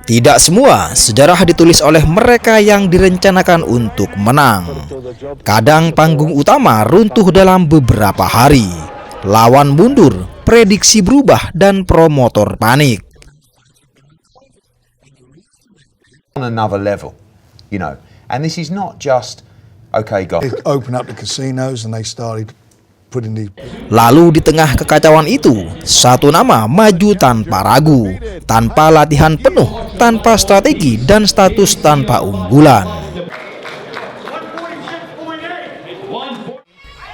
Tidak semua sejarah ditulis oleh mereka yang direncanakan untuk menang. Kadang panggung utama runtuh dalam beberapa hari. Lawan mundur, prediksi berubah, dan promotor panik. On another level, you know, and this is not just okay, guys. They opened up the casinos and they started putting the. Lalu di tengah kekacauan itu, satu nama maju tanpa ragu, tanpa latihan penuh, tanpa strategi, dan status tanpa unggulan.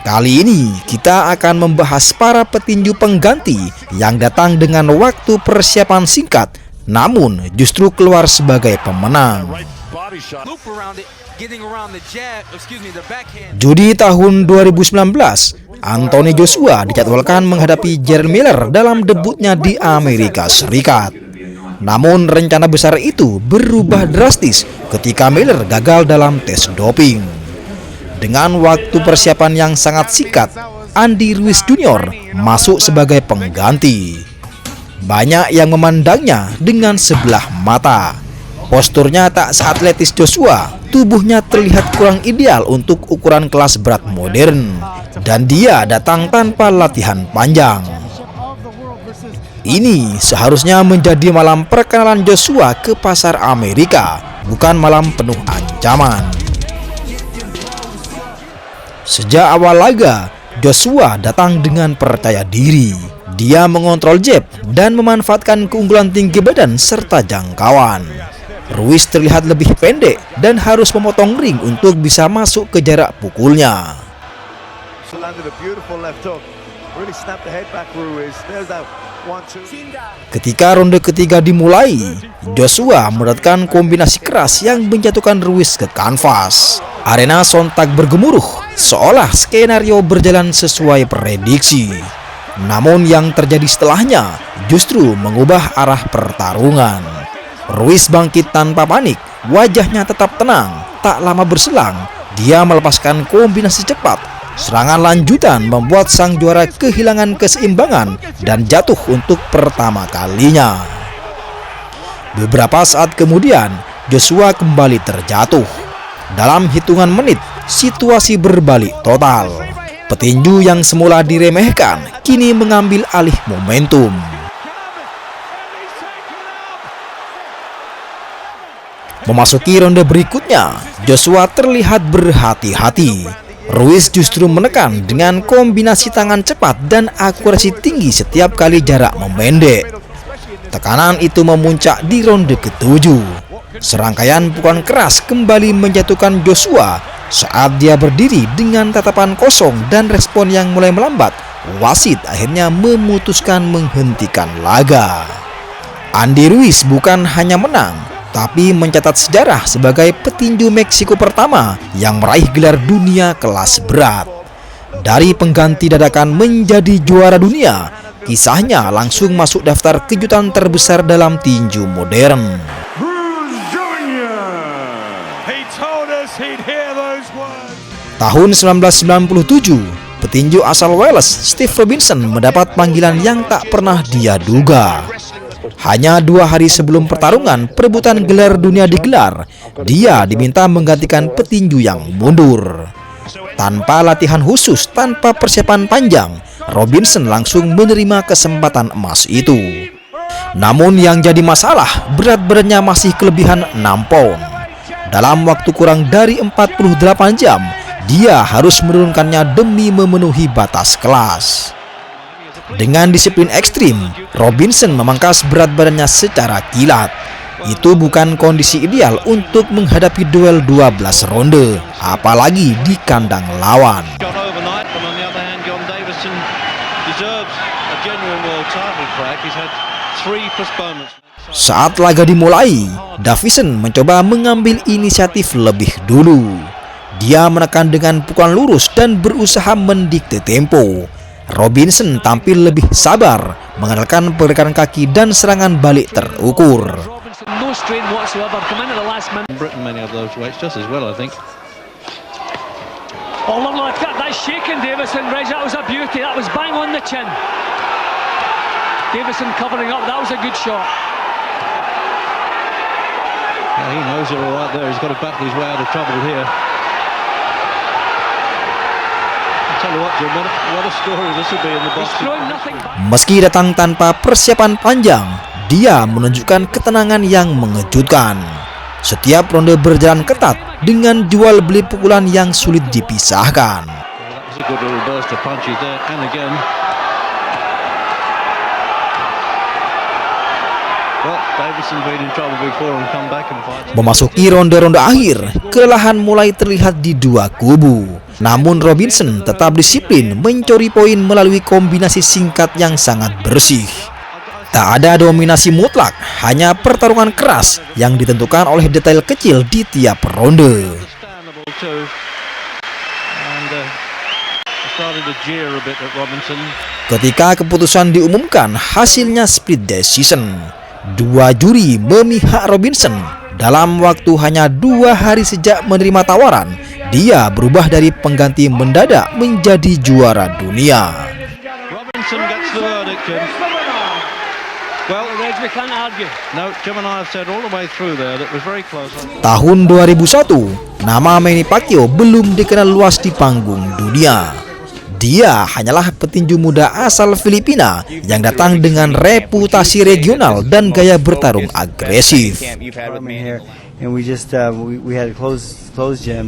Kali ini kita akan membahas para petinju pengganti yang datang dengan waktu persiapan singkat, namun justru keluar sebagai pemenang. Juni tahun 2019, Anthony Joshua dijadwalkan menghadapi Jarrell Miller dalam debutnya di Amerika Serikat. Namun rencana besar itu berubah drastis ketika Miller gagal dalam tes doping. Dengan waktu persiapan yang sangat singkat, Andy Ruiz Jr. masuk sebagai pengganti. Banyak yang memandangnya dengan sebelah mata. Posturnya tak seatletis Joshua, tubuhnya terlihat kurang ideal untuk ukuran kelas berat modern, dan dia datang tanpa latihan panjang. Ini seharusnya menjadi malam perkenalan Joshua ke pasar Amerika, bukan malam penuh ancaman. Sejak awal laga, Joshua datang dengan percaya diri. Dia mengontrol jab dan memanfaatkan keunggulan tinggi badan serta jangkauan. Ruiz terlihat lebih pendek dan harus memotong ring untuk bisa masuk ke jarak pukulnya. Ketika ronde ketiga dimulai, Joshua mendapatkan kombinasi keras yang menjatuhkan Ruiz ke kanvas. Arena sontak bergemuruh, seolah skenario berjalan sesuai prediksi. Namun yang terjadi setelahnya justru mengubah arah pertarungan. Ruiz bangkit tanpa panik, wajahnya tetap tenang. Tak lama berselang, dia melepaskan kombinasi cepat. Serangan lanjutan membuat sang juara kehilangan keseimbangan dan jatuh untuk pertama kalinya. Beberapa saat kemudian, Joshua kembali terjatuh. Dalam hitungan menit, situasi berbalik total. Petinju yang semula diremehkan kini mengambil alih momentum. Memasuki ronde berikutnya, Joshua terlihat berhati-hati. Ruiz justru menekan dengan kombinasi tangan cepat dan akurasi tinggi setiap kali jarak memendek. Tekanan itu memuncak di ronde ke-7. Serangkaian pukulan keras kembali menjatuhkan Joshua. Saat dia berdiri dengan tatapan kosong dan respon yang mulai melambat, wasit akhirnya memutuskan menghentikan laga. Andy Ruiz bukan hanya menang, tapi mencatat sejarah sebagai petinju Meksiko pertama yang meraih gelar dunia kelas berat. Dari pengganti dadakan menjadi juara dunia, kisahnya langsung masuk daftar kejutan terbesar dalam tinju modern. Tahun 1997, petinju asal Wales Steve Robinson mendapat panggilan yang tak pernah dia duga. Hanya 2 hari sebelum pertarungan perebutan gelar dunia digelar, dia diminta menggantikan petinju yang mundur. Tanpa latihan khusus, tanpa persiapan panjang, Robinson langsung menerima kesempatan emas itu. Namun yang jadi masalah, berat badannya masih kelebihan 6 pound. Dalam waktu kurang dari 48 jam, dia harus menurunkannya demi memenuhi batas kelas. Dengan disiplin ekstrim, Robinson memangkas berat badannya secara kilat. Itu bukan kondisi ideal untuk menghadapi duel 12 ronde, apalagi di kandang lawan. Saat laga dimulai, Davison mencoba mengambil inisiatif lebih dulu. Dia menekan dengan pukulan lurus dan berusaha mendikte tempo. Robinson tampil lebih sabar, mengandalkan pergerakan kaki dan serangan balik terukur. Yeah, he knows it all right there. He's got to battle his way out of trouble here. I'll tell you what, Jim, what a story this will be in the box. Meski datang tanpa persiapan panjang, dia menunjukkan ketenangan yang mengejutkan. Setiap ronde berjalan ketat dengan jual beli pukulan yang sulit dipisahkan. That was a good little burst of punches there, and again. Well, Davison been in trouble before and come back and fight. Memasuki ronde-ronde akhir, kelelahan mulai terlihat di dua kubu. Namun Robinson tetap disiplin mencuri poin melalui kombinasi singkat yang sangat bersih. Tak ada dominasi mutlak, hanya pertarungan keras yang ditentukan oleh detail kecil di tiap ronde. Understandable too. And started to jeer a bit at Robinson. Ketika keputusan diumumkan, hasilnya split decision. Dua juri memihak Robinson. Dalam waktu hanya 2 hari sejak menerima tawaran, dia berubah dari pengganti mendadak menjadi juara dunia. Robinson gets the verdict, Jim. Well, we can't argue. No, Jim and I have said all the way through there that it was very close. Tahun 2001, nama Manny Pacquiao belum dikenal luas di panggung dunia. Dia hanyalah petinju muda asal Filipina yang datang dengan reputasi regional dan gaya bertarung agresif.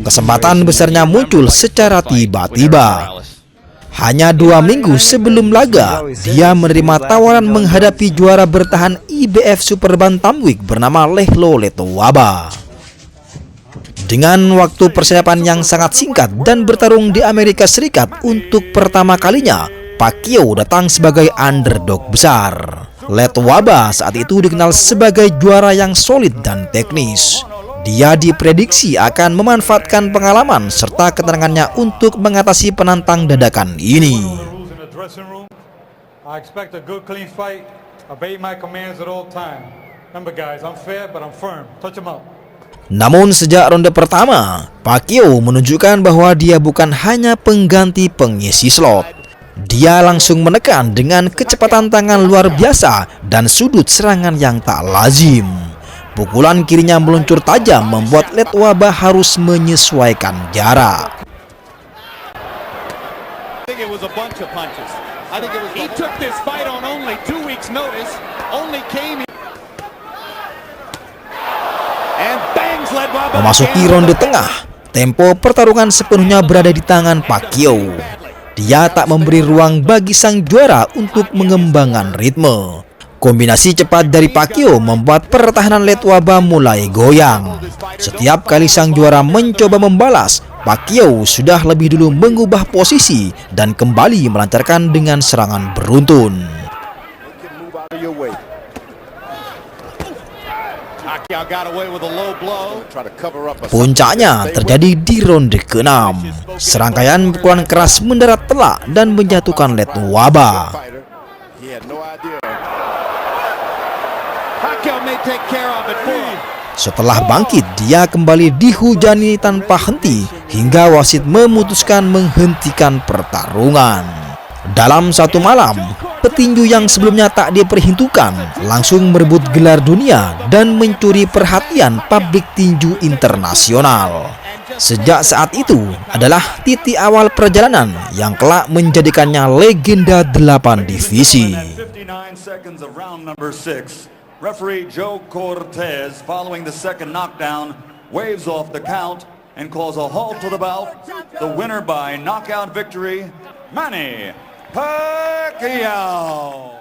Kesempatan besarnya muncul secara tiba-tiba. Hanya 2 minggu sebelum laga, dia menerima tawaran menghadapi juara bertahan IBF Super Bantamweight bernama Lehlo Letowaba. Dengan waktu persiapan yang sangat singkat dan bertarung di Amerika Serikat untuk pertama kalinya, Pacquiao datang sebagai underdog besar. Letowaba saat itu dikenal sebagai juara yang solid dan teknis. Dia diprediksi akan memanfaatkan pengalaman serta ketenangannya untuk mengatasi penantang dadakan ini. I expect a good, clean fight. Obey my commands at all time. Remember, guys, I'm fair, but I'm firm. Touch 'em up. Namun sejak ronde pertama, Pacquiao menunjukkan bahwa dia bukan hanya pengganti pengisi slot. Dia langsung menekan dengan kecepatan tangan luar biasa dan sudut serangan yang tak lazim. Pukulan kirinya meluncur tajam membuat Letowaba harus menyesuaikan jarak. Memasuki ronde tengah, tempo pertarungan sepenuhnya berada di tangan Pacquiao. Dia tak memberi ruang bagi sang juara untuk mengembangkan ritme. Kombinasi cepat dari Pacquiao membuat pertahanan Letowaba mulai goyang. Setiap kali sang juara mencoba membalas, Pacquiao sudah lebih dulu mengubah posisi dan kembali melancarkan dengan serangan beruntun. Puncaknya terjadi di ronde ke-6. Serangkaian pukulan keras mendarat telak dan menjatuhkan Letowaba. Setelah bangkit, dia kembali dihujani tanpa henti hingga wasit memutuskan menghentikan pertarungan. Dalam satu malam, petinju yang sebelumnya tak diperhitungkan langsung merebut gelar dunia dan mencuri perhatian publik tinju internasional. Sejak saat itu adalah titik awal perjalanan yang kelak menjadikannya legenda 8 divisi. Referee Joe Cortez, following the second knockdown, waves off the count and calls a halt to the bout. The winner by knockout victory, Manny Pacquiao.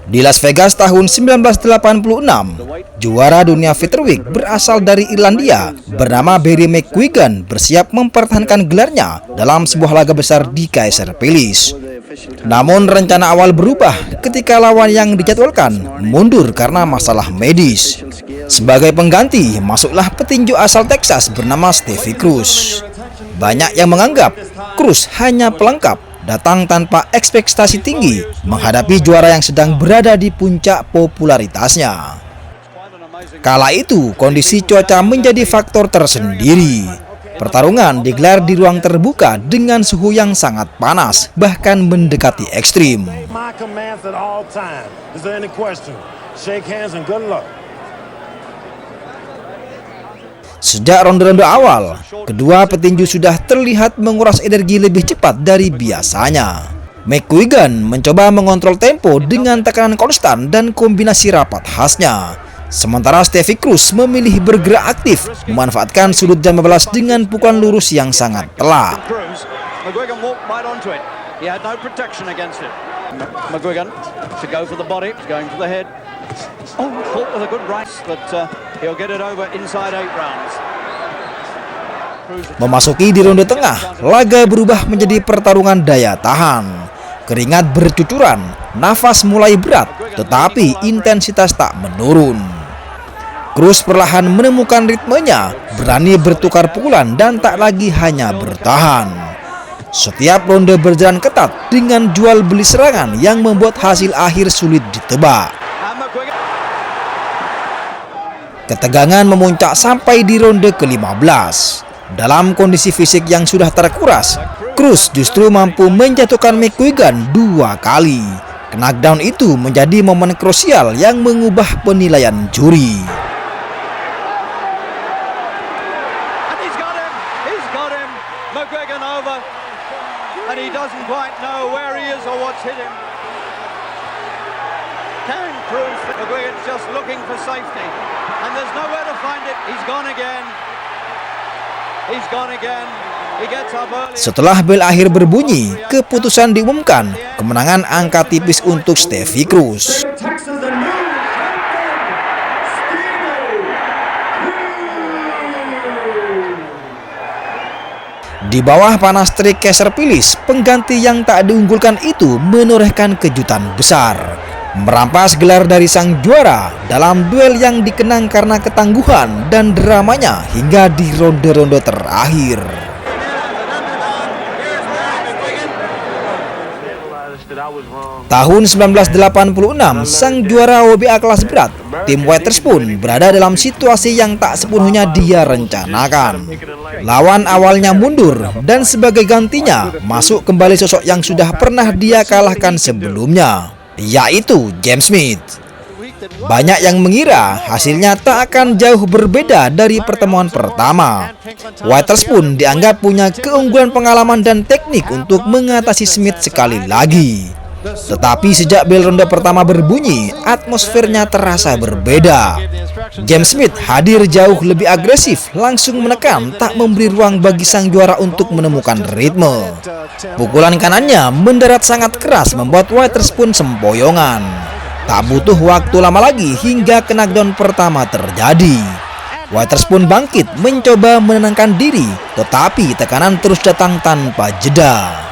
Di Las Vegas tahun 1986, juara dunia featherweight berasal dari Irlandia bernama Barry McGuigan bersiap mempertahankan gelarnya dalam sebuah laga besar di Kaiser Palace. Namun rencana awal berubah ketika lawan yang dijadwalkan mundur karena masalah medis. Sebagai pengganti, masuklah petinju asal Texas bernama Stevie Cruz. Banyak yang menganggap Cruz hanya pelengkap, datang tanpa ekspektasi tinggi menghadapi juara yang sedang berada di puncak popularitasnya. Kala itu, kondisi cuaca menjadi faktor tersendiri. Pertarungan digelar di ruang terbuka dengan suhu yang sangat panas, bahkan mendekati ekstrim. Sejak ronde-ronde awal, kedua petinju sudah terlihat menguras energi lebih cepat dari biasanya. McGuigan mencoba mengontrol tempo dengan tekanan konstan dan kombinasi rapat khasnya. Sementara Steffi Cruz memilih bergerak aktif, memanfaatkan sudut jam 15 dengan pukulan lurus yang sangat telak. McGuigan walked right onto it. He had no protection against it. McGuigan to go for the body, going for the head. Oh, caught with a good right, but he'll get it over inside 8 rounds. Memasuki di ronde tengah, laga berubah menjadi pertarungan daya tahan. Keringat bercucuran, nafas mulai berat, tetapi intensitas tak menurun. Cruz perlahan menemukan ritmenya, berani bertukar pukulan dan tak lagi hanya bertahan. Setiap ronde berjalan ketat dengan jual beli serangan yang membuat hasil akhir sulit ditebak. Ketegangan memuncak sampai di ronde ke-15. Dalam kondisi fisik yang sudah terkuras, Cruz justru mampu menjatuhkan McGuigan 2 kali. Knockdown itu menjadi momen krusial yang mengubah penilaian juri. McGuigan over, and he doesn't quite know where he is or what's hit him. Can Cruz, McGuigan's just looking for safety, and there's nowhere to find it. He's gone again. He's gone again. He gets up early. Setelah bel akhir berbunyi, keputusan diumumkan. Kemenangan angka tipis untuk Steffi Cruz. Di bawah panas trik Kaiser Pilis, pengganti yang tak diunggulkan itu menorehkan kejutan besar. Merampas gelar dari sang juara dalam duel yang dikenang karena ketangguhan dan dramanya hingga di ronde-ronde terakhir. Tahun 1986, sang juara WBA kelas berat, Tim Witherspoon berada dalam situasi yang tak sepenuhnya dia rencanakan. Lawan awalnya mundur dan sebagai gantinya masuk kembali sosok yang sudah pernah dia kalahkan sebelumnya, yaitu James Smith. Banyak yang mengira hasilnya tak akan jauh berbeda dari pertemuan pertama. Witherspoon dianggap punya keunggulan pengalaman dan teknik untuk mengatasi Smith sekali lagi. Tetapi sejak bel ronde pertama berbunyi, atmosfernya terasa berbeda. James Smith hadir jauh lebih agresif, langsung menekan, tak memberi ruang bagi sang juara untuk menemukan ritme. Pukulan kanannya mendarat sangat keras, membuat Witherspoon sempoyongan. Tak butuh waktu lama lagi hingga knockdown pertama terjadi. Witherspoon bangkit, mencoba menenangkan diri, tetapi tekanan terus datang tanpa jeda.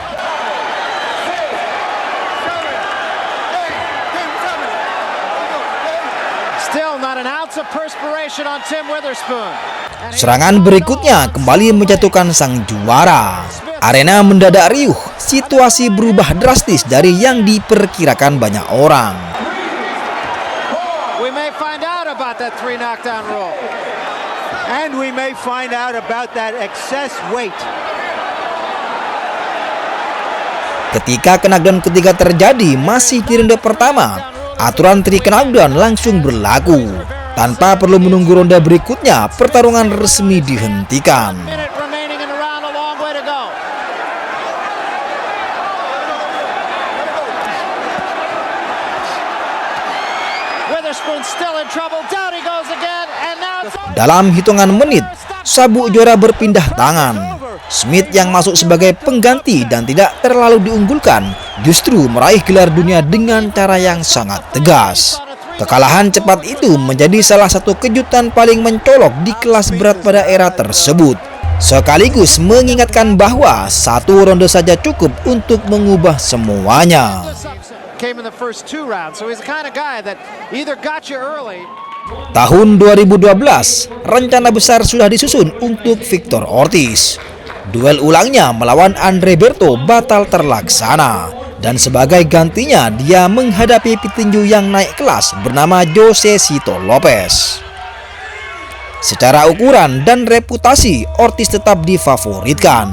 Serangan berikutnya kembali menjatuhkan sang juara. Arena mendadak riuh, situasi berubah drastis dari yang diperkirakan banyak orang. We may find out about that 3 knockdown rule. And we may find out about that excess weight. Ketika knockdown ketiga terjadi masih di ronde pertama, aturan 3 knockdown langsung berlaku. Tanpa perlu menunggu ronde berikutnya, pertarungan resmi dihentikan. Dalam hitungan menit, sabuk juara berpindah tangan. Smith yang masuk sebagai pengganti dan tidak terlalu diunggulkan justru meraih gelar dunia dengan cara yang sangat tegas. Kekalahan cepat itu menjadi salah satu kejutan paling mencolok di kelas berat pada era tersebut. Sekaligus mengingatkan bahwa 1 ronde saja cukup untuk mengubah semuanya. Tahun 2012, rencana besar sudah disusun untuk Victor Ortiz. Duel ulangnya melawan Andre Berto batal terlaksana. Dan sebagai gantinya dia menghadapi petinju yang naik kelas bernama Jose Cito Lopez. Secara ukuran dan reputasi, Ortiz tetap difavoritkan.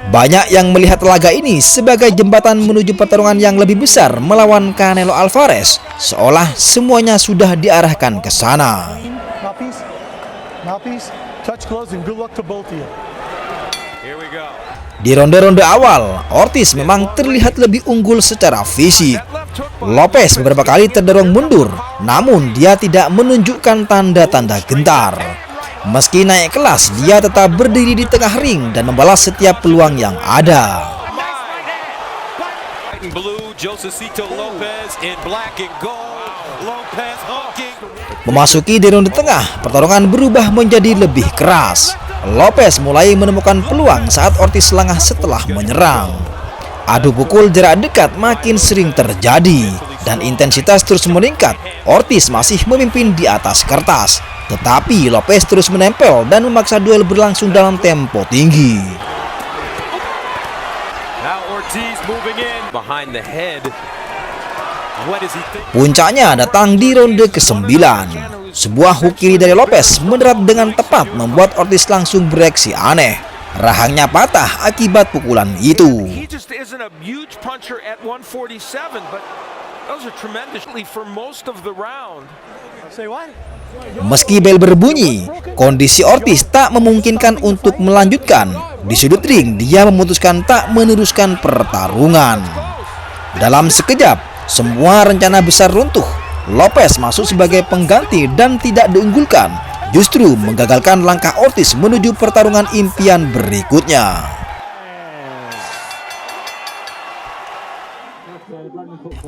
Banyak yang melihat laga ini sebagai jembatan menuju pertarungan yang lebih besar melawan Canelo Alvarez, seolah semuanya sudah diarahkan ke sana. Touch gloves and good luck to both of you. Here we go. Di ronde-ronde awal, Ortiz memang terlihat lebih unggul secara fisik. Lopez beberapa kali terdorong mundur, namun dia tidak menunjukkan tanda-tanda gentar. Meski naik kelas, dia tetap berdiri di tengah ring dan membalas setiap peluang yang ada. Memasuki di ronde tengah, pertarungan berubah menjadi lebih keras. Lopez mulai menemukan peluang saat Ortiz lengah setelah menyerang. Adu pukul jarak dekat makin sering terjadi dan intensitas terus meningkat. Ortiz masih memimpin di atas kertas, tetapi Lopez terus menempel dan memaksa duel berlangsung dalam tempo tinggi. Puncaknya datang di ronde ke-9. Sebuah hook kiri dari Lopez mendarat dengan tepat membuat Ortiz langsung bereaksi aneh. Rahangnya patah akibat pukulan itu. Meski bel berbunyi, kondisi Ortiz tak memungkinkan untuk melanjutkan. Di sudut ring, dia memutuskan tak meneruskan pertarungan. Dalam sekejap, semua rencana besar runtuh. Lopez masuk sebagai pengganti dan tidak diunggulkan, justru menggagalkan langkah Ortiz menuju pertarungan impian berikutnya.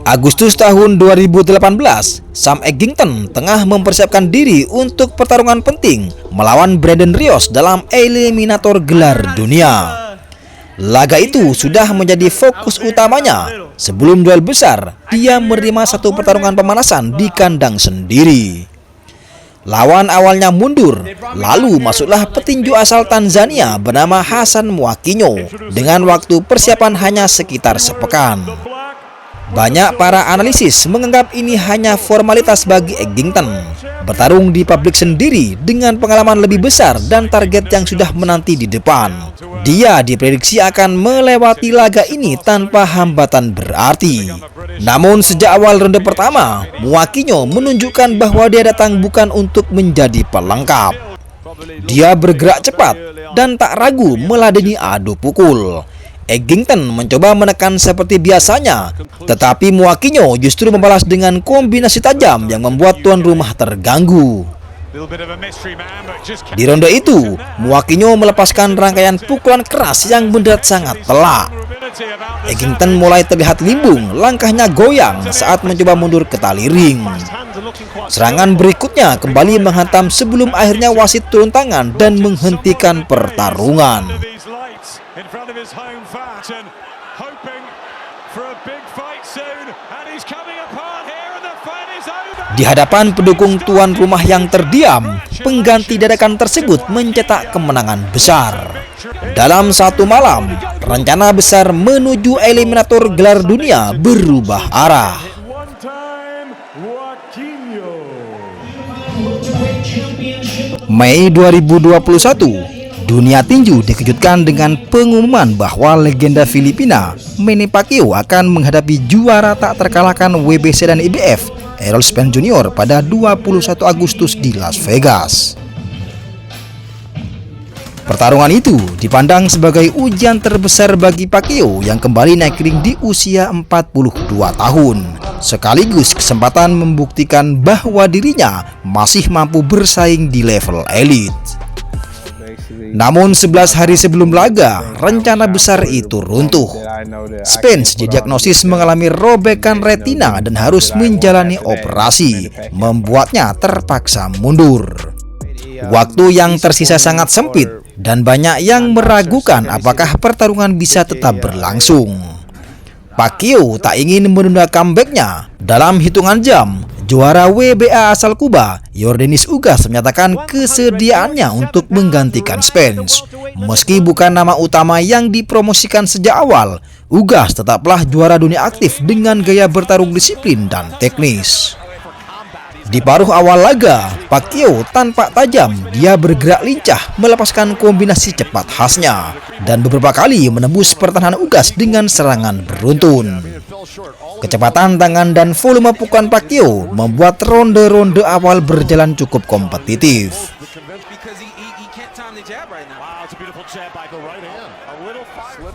Agustus tahun 2018, Sam Eggington tengah mempersiapkan diri untuk pertarungan penting melawan Brandon Rios dalam eliminator gelar dunia. Laga itu sudah menjadi fokus utamanya. Sebelum duel besar, dia menerima satu pertarungan pemanasan di kandang sendiri. Lawan awalnya mundur, lalu masuklah petinju asal Tanzania bernama Hassan Mwakinyo dengan waktu persiapan hanya sekitar sepekan. Banyak para analisis menganggap ini hanya formalitas bagi Eggington. Bertarung di publik sendiri dengan pengalaman lebih besar dan target yang sudah menanti di depan. Dia diprediksi akan melewati laga ini tanpa hambatan berarti. Namun sejak awal ronde pertama, Mwakinyo menunjukkan bahwa dia datang bukan untuk menjadi pelengkap. Dia bergerak cepat dan tak ragu meladeni adu pukul. Eggington mencoba menekan seperti biasanya, tetapi Mwakinyo justru membalas dengan kombinasi tajam yang membuat tuan rumah terganggu. Di ronde itu, Mwakinyo melepaskan rangkaian pukulan keras yang mendarat sangat telak. Eggington mulai terlihat limbung, langkahnya goyang saat mencoba mundur ke tali ring. Serangan berikutnya kembali menghantam sebelum akhirnya wasit turun tangan dan menghentikan pertarungan. Di hadapan pendukung tuan rumah yang terdiam, pengganti dadakan tersebut mencetak kemenangan besar. Dalam satu malam, rencana besar menuju eliminator gelar dunia berubah arah. Mei 2021, dunia tinju dikejutkan dengan pengumuman bahwa legenda Filipina Manny Pacquiao akan menghadapi juara tak terkalahkan WBC dan IBF Errol Spence Jr. pada 21 Agustus di Las Vegas. Pertarungan itu dipandang sebagai ujian terbesar bagi Pacquiao yang kembali naik ring di usia 42 tahun, sekaligus kesempatan membuktikan bahwa dirinya masih mampu bersaing di level elit. Namun 11 hari sebelum laga, rencana besar itu runtuh. Spence didiagnosis mengalami robekan retina dan harus menjalani operasi, membuatnya terpaksa mundur. Waktu yang tersisa sangat sempit dan banyak yang meragukan apakah pertarungan bisa tetap berlangsung. Pacquiao tak ingin menunda comeback-nya. Dalam hitungan jam, juara WBA asal Kuba, Yordenis Ugas menyatakan kesediaannya untuk menggantikan Spence. Meski bukan nama utama yang dipromosikan sejak awal, Ugas tetaplah juara dunia aktif dengan gaya bertarung disiplin dan teknis. Di paruh awal laga, Pacquiao tanpa tajam, dia bergerak lincah melepaskan kombinasi cepat khasnya dan beberapa kali menembus pertahanan Ugas dengan serangan beruntun. Kecepatan tangan dan volume pukulan Pacquiao membuat ronde-ronde awal berjalan cukup kompetitif.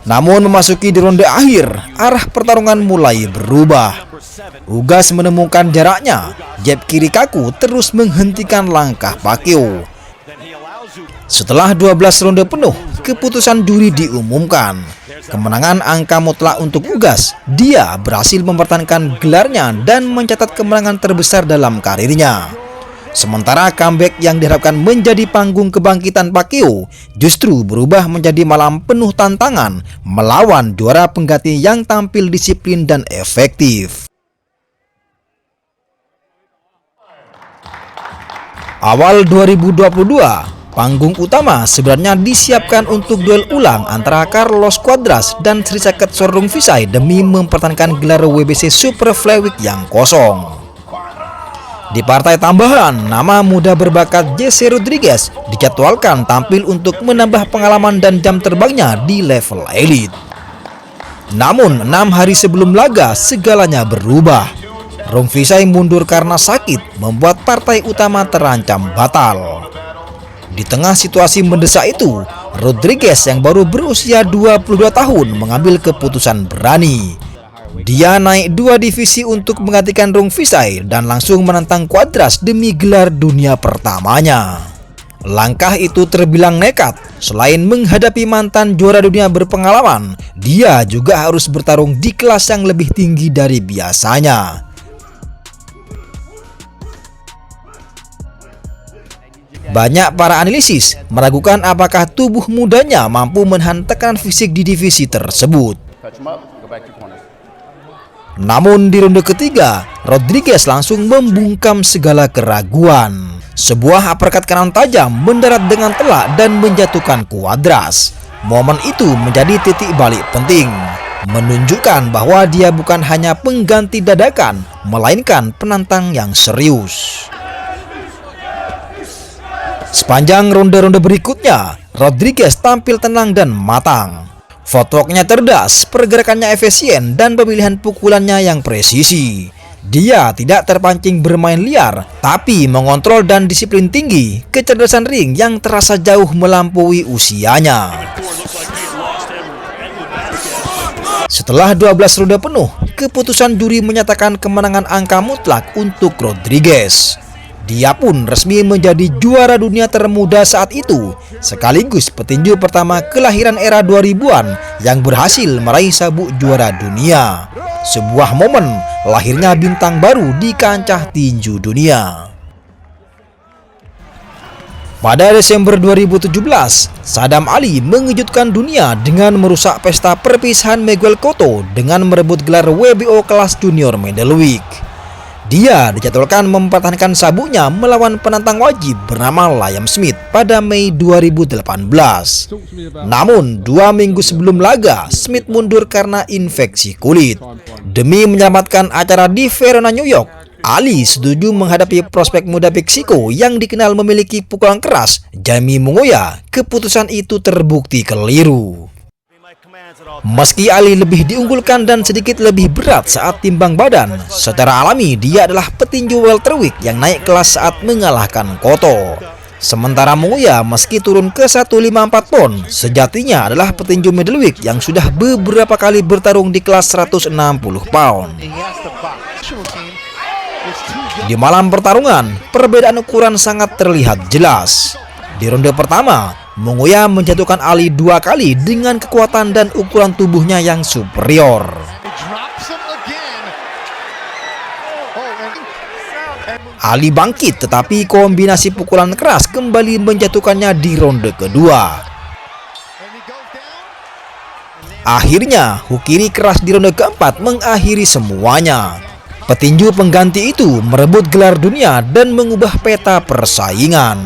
Namun memasuki di ronde akhir, arah pertarungan mulai berubah. Ugas menemukan jaraknya, jab kiri kaku terus menghentikan langkah Pacquiao. Setelah 12 ronde penuh, keputusan juri diumumkan. Kemenangan angka mutlak untuk Ugas. Dia berhasil mempertahankan gelarnya dan mencatat kemenangan terbesar dalam karirnya. Sementara comeback yang diharapkan menjadi panggung kebangkitan Pacquiao justru berubah menjadi malam penuh tantangan melawan juara pengganti yang tampil disiplin dan efektif. Awal 2022, panggung utama sebenarnya disiapkan untuk duel ulang antara Carlos Cuadras dan Srisaket Sordongvisai demi mempertahankan gelar WBC Super Flyweight yang kosong. Di partai tambahan, nama muda berbakat Jesse Rodriguez dijadwalkan tampil untuk menambah pengalaman dan jam terbangnya di level elite. Namun 6 hari sebelum laga segalanya berubah. Rongvisai mundur karena sakit membuat partai utama terancam batal. Di tengah situasi mendesak itu, Rodriguez yang baru berusia 22 tahun mengambil keputusan berani. Dia naik 2 divisi untuk menggantikan Rongvisai dan langsung menantang Cuadras demi gelar dunia pertamanya. Langkah itu terbilang nekat. Selain menghadapi mantan juara dunia berpengalaman, dia juga harus bertarung di kelas yang lebih tinggi dari biasanya. Banyak para analisis meragukan apakah tubuh mudanya mampu menahan tekanan fisik di divisi tersebut. Namun di ronde ketiga, Rodriguez langsung membungkam segala keraguan. Sebuah uppercut kanan tajam mendarat dengan telak dan menjatuhkan Cuadras. Momen itu menjadi titik balik penting, menunjukkan bahwa dia bukan hanya pengganti dadakan, melainkan penantang yang serius. Sepanjang ronde-ronde berikutnya, Rodriguez tampil tenang dan matang. Footworknya cerdas, pergerakannya efisien, dan pemilihan pukulannya yang presisi. Dia tidak terpancing bermain liar, tapi mengontrol dan disiplin tinggi, kecerdasan ring yang terasa jauh melampaui usianya. Setelah 12 ronde penuh, keputusan juri menyatakan kemenangan angka mutlak untuk Rodriguez. Dia pun resmi menjadi juara dunia termuda saat itu, sekaligus petinju pertama kelahiran era 2000-an yang berhasil meraih sabuk juara dunia. Sebuah momen lahirnya bintang baru di kancah tinju dunia. Pada Desember 2017, Saddam Ali mengejutkan dunia dengan merusak pesta perpisahan Miguel Cotto dengan merebut gelar WBO kelas junior middleweight. Dia dijadwalkan mempertahankan sabuknya melawan penantang wajib bernama Liam Smith pada Mei 2018. Namun 2 minggu sebelum laga, Smith mundur karena infeksi kulit. Demi menyelamatkan acara di Verona, New York, Ali setuju menghadapi prospek muda Meksiko yang dikenal memiliki pukulan keras, Jaime Munguia. Keputusan itu terbukti keliru. Meski Ali lebih diunggulkan dan sedikit lebih berat saat timbang badan, secara alami dia adalah petinju welterweight yang naik kelas saat mengalahkan Cotto. Sementara Munguia meski turun ke 154 pon, sejatinya adalah petinju middleweight yang sudah beberapa kali bertarung di kelas 160 pound. Di malam pertarungan, perbedaan ukuran sangat terlihat jelas. Di ronde pertama, Munguia menjatuhkan Ali 2 kali dengan kekuatan dan ukuran tubuhnya yang superior. Ali bangkit, tetapi kombinasi pukulan keras kembali menjatuhkannya di ronde kedua. Akhirnya, hook kiri keras di ronde keempat mengakhiri semuanya. Petinju pengganti itu merebut gelar dunia dan mengubah peta persaingan.